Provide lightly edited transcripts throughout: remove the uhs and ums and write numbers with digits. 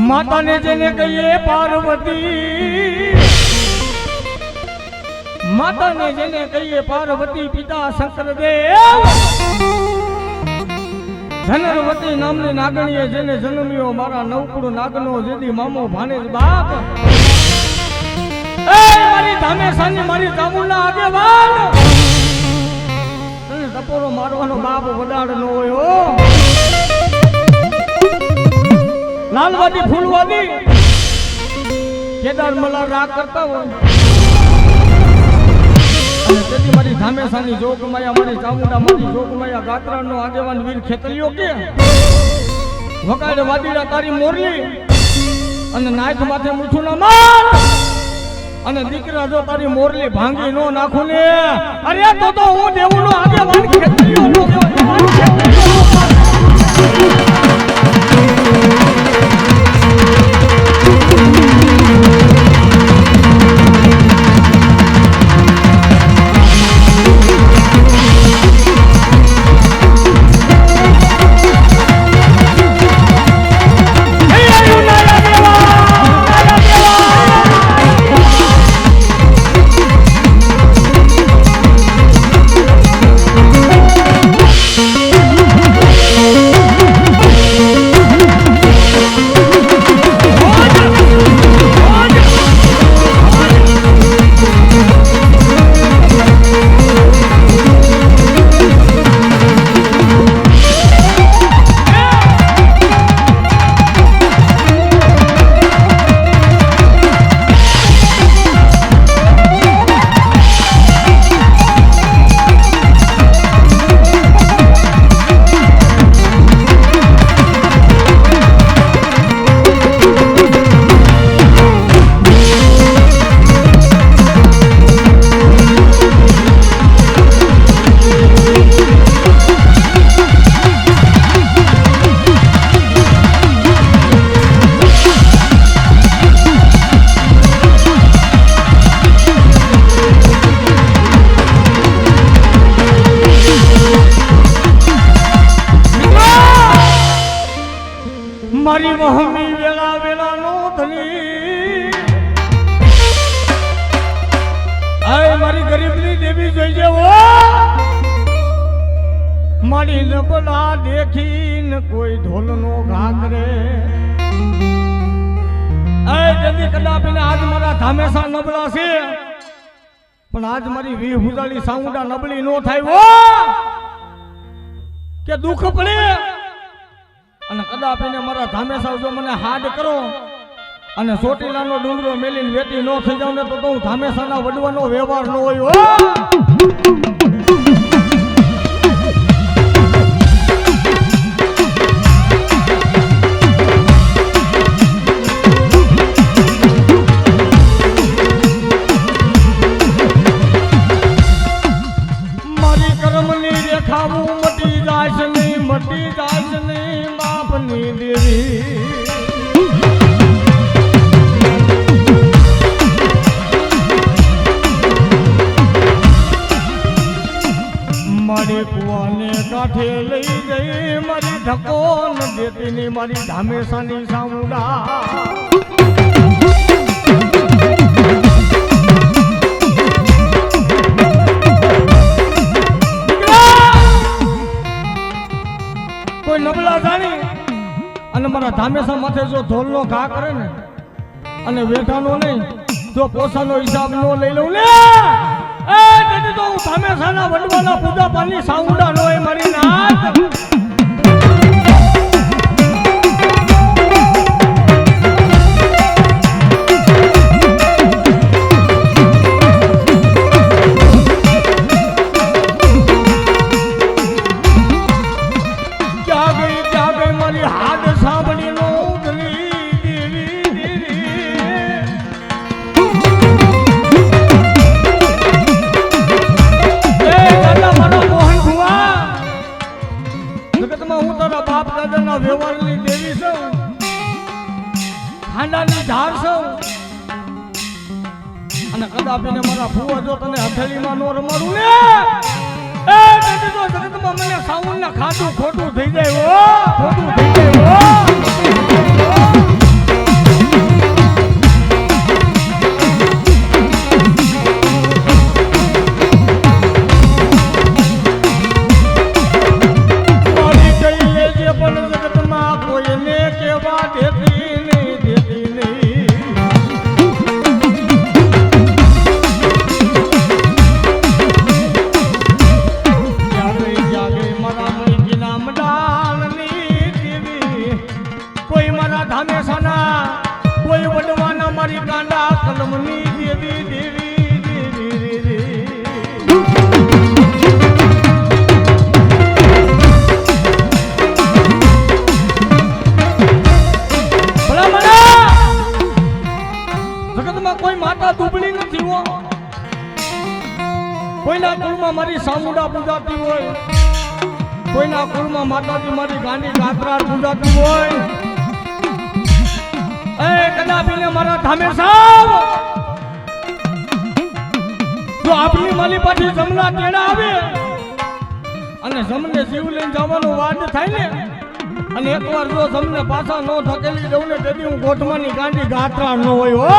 માતાને જેને કહીએ પાર્વતી, માતાને જેને કહીએ પાર્વતી, પિતા શંકરદેવ, ધનરવતી નામની નાગણીએ જેને જન્મ્યો મારા નવકુળ નાગનો જેદી મામો ભાણેજ બાપ, એ મારી ધામેશાની મારી ચામુંડા આગેવાન, તને ટપોરો મારવાનો બાપ વડાડ નો હોય હો. લાલવાદી ફૂલવાદી કેદાર મલા રાગ કરતા હોય અને તેથી મારી ધામેશાની જોગમાયા, મારી ચામુંડા મારી જોગમાયા, ગાત્રાનો આગેવાન વીર ખેતરીઓ કે વગાડે વાદીડા તારી મોરલી અને નાથ માથે મૂછું ના માર અને દીકરા જો તારી મોરલી ભાંગી નો નાખું ને, અરે તો હું દેવું નો આગેવાન ખેતરીઓ નો મારી વહમી વેલા વેલા નો ધની, આય મારી ગરીબની દેવી જોઈ જેવો, મારી નબળા દેખીને કોઈ ઢોલનો ઘા કરે, આય જલ્દી કદાપીને આજ મારા ધામેશા નબળા છે પણ આજ મારી વી હુજાળી સાઉંડા નબળી નો થાય હો કે દુઃખ પડે અને કદાપીને મારા ધામેશા જો મને હાડ કરો અને ચોટીલાનો ડુંગરો મેલીને વેટી નો થઈ જાવ ને તો હું ધામેશાના વડવાનો વ્યવહાર ન હોય હો. મારી કર્મની રેખાવું મટી જાય નહીં, મટી જાય નહીં બાપની દેવી, મારી કુવાને કાંઠે લઈ ગઈ, મારી ધક્કો ન દેતી ની મારી ધામેશાની સામુંડા, કોઈ નબળા જાણી અને મારા ધામેશા માથે જો ઢોલનો ઘા કરે ને અને વેઠાનો નહીં જો પોસાનો હિસાબ નો લઈ લઉં ને, એ તેથી તો હું ધામેશાના વડવાના પૂજા પાની સાઉંડા નો એ મારી નાથ. વ્યવહારની દેવી છું, ખાંડાની ધાર છું અને કદાપીને મારા ફુવા જો તને હથેળીમાં નો રમાડું ને, એ તેથી તો જગતમાં મને સાઉન્ડના ખાતું ખોટું થઈ જાય હો, ખોટું થઈ જાય હો. મારા ધામેશાના કોઈ વડવાના મારી કાંડા કલમની દેવી દેવી દેવી દેવી જગતમાં કોઈ માતા દુબળી નથી હો. કોઈના કુળમાં મારી સામુંડા પૂજાતી હોય, કોઈના કુળમાં માતાજી મારી ગાંડી ગાત્રા પૂજાતી હોય. એ કદાપીને મારા ધામે સાહેબ જો આપની માલી પાછી જમના તેડા આવે અને જમને જીવ લઈને જવાનો વાડ થાય ને, અને એકવાર જો જમને પાછા ન ધકેલી દઉં ને તેથી હું ગોઠમાની ગાંડી ગાત્રા ન હોય હો.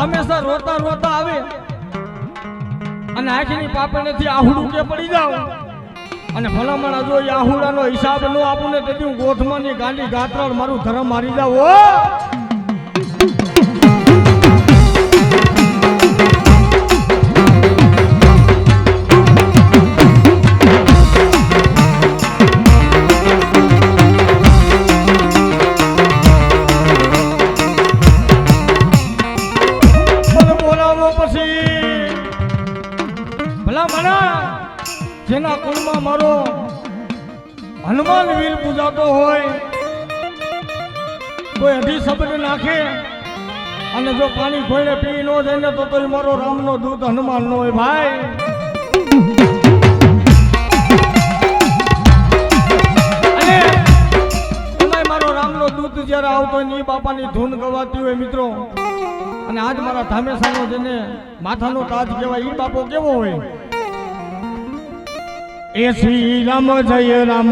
હંમેશા રોતા રોતા આવે અને આખીની પાપણેથી આહુડું કે પડી જાવ અને ભલામણા જો એ આહુડાનો હિસાબ ન આપું ને તેથી હું ગોઠમાની ગાંડી ગાત્રા મારું ધર્મ મારી જાવ હો. જેના કુળમાં મારો હનુમાન વીર પૂજાતો હોય, કોઈ અઢી શબ્દ નાખે અને જો પાણી ખોઈને પી ન જાય ને તો મારો રામનો દૂત હનુમાન નો હોય ભાઈ. અને એમાંય મારો રામનો દૂત જ્યારે આવતો હોય ને એ બાપાની ધૂન ગવાતી હોય મિત્રો. અને આજ મારા ધામેશાનો જેને માથાનો તાજ કહેવાય એ બાપો કેવો હોય? એ શ્રી રામ જય જય રામ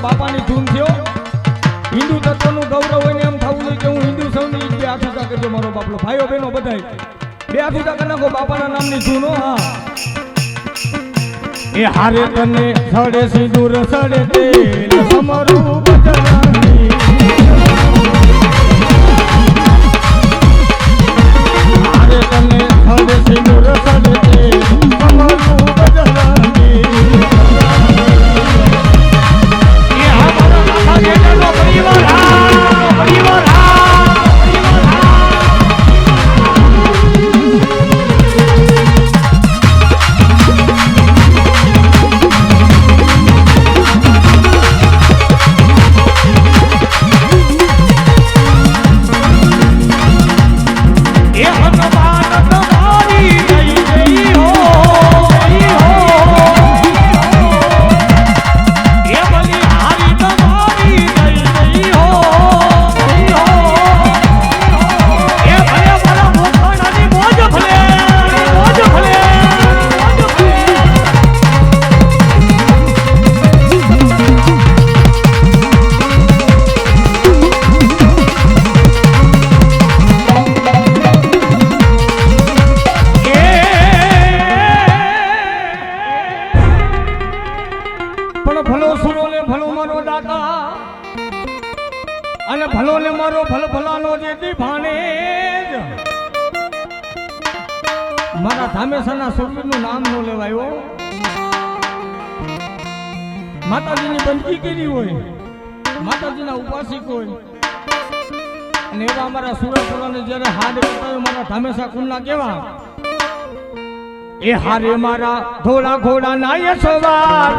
બાપાની ધૂન થયો. હિન્દુ તત્વનું ગૌરવ હોય ને એમ થવું જોઈએ કે હું હિન્દુ સૌની બે હાથ ઊંચા કરજો મારો બાપલો. ભાઈઓ બહેનો બધાય બે હાથ ઊંચા કરી નાખો બાપાના નામની ધૂન. હા એ હારે તને સડે સિંદૂર સડે તેલ સમરું બજરંગી. હારે તને સડે સિંદૂર સડે તેલ સમરું બજરંગી. હનુમાન તમારી જય જય હો. પણ ભલો સુરો ને ભલો મારો દાતા અને ભલો ને મારો ભલાનો જે દીભાને મારા ધામેશાના સુરવીરનું નામ ન લેવાયો. માતાજીની બંદગી કરી હોય, માતાજીના ઉપાસિક હોય અને એવા અમારા સુરતપુરાને જ્યારે હાડ કરતા મારા ધામેશા કુંડના કેવા એ હારે મારા ધોળા ઘોડા ના યશોવાર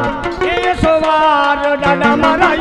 એ યશોવાર દાદા મારા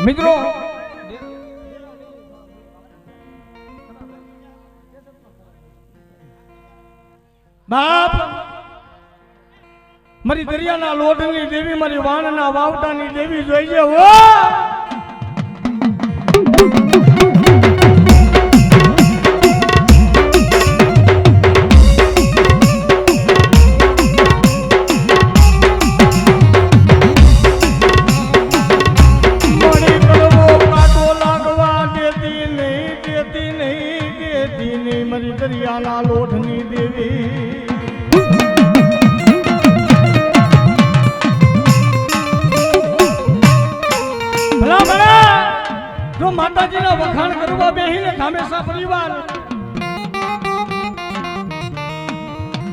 મિત્રો બાપ મારી દરિયાના લોઢની દેવી મારી વાણના વાવટાની દેવી જોઈએ હો. મારી દરિયાના લોઢની દેવી ભલા ભલા જો માતાજીના વખાણ કરવા બેહીને ધામેશા પરિવાર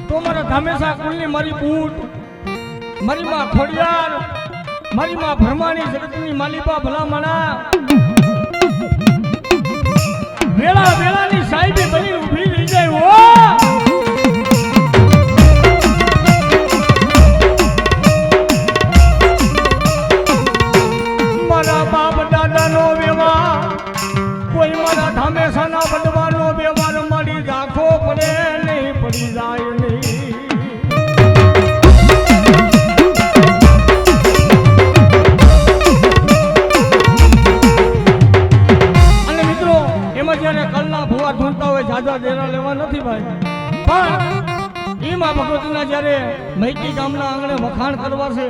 તો મારા ધામેશા કુળની મારી બૂટ મારી માં ખોડિયાર મારી માં ભરમાણી જગતની માલિકા ભલામણા વેળા વેળાની સાહેબે બની ઊભી રહી જાય હો. મારા બાપ દાદાનો વ્યવહાર કોઈ મારા ધામેશાના બદવાનો વ્યવહાર મળી રાખો પડે નહીં પડી જાય નહીં. જાજા દેરા લેવા નથી ભાઈ, પણ ઈમાં ભગવતીના જ્યારે મૈકી ગામના આંગણે વખાણ કરવા છે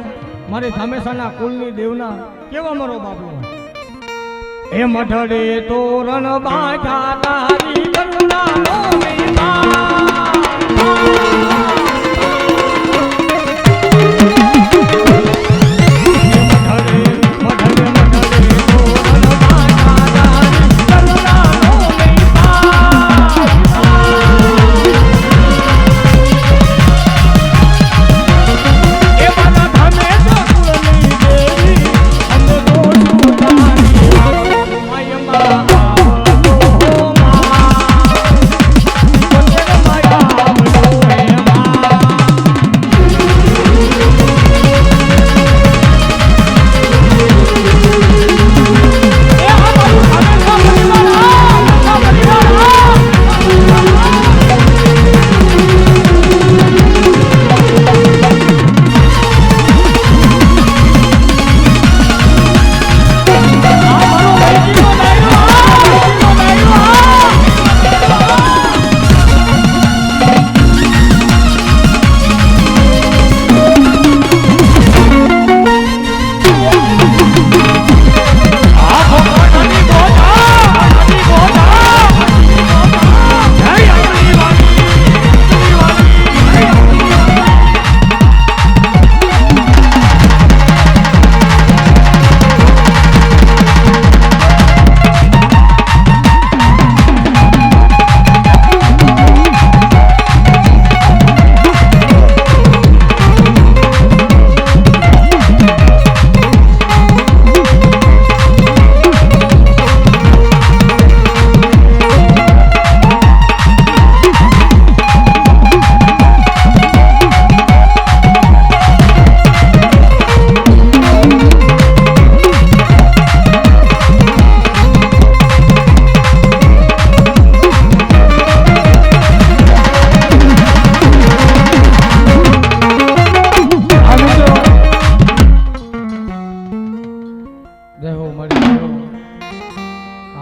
મારી ધામેશાના કુલની દેવના કેવા મારો બાપુ એ મઢડે તોરણ બાજા તારી કરુણાનો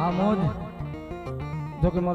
હા મોજ જો કે મારો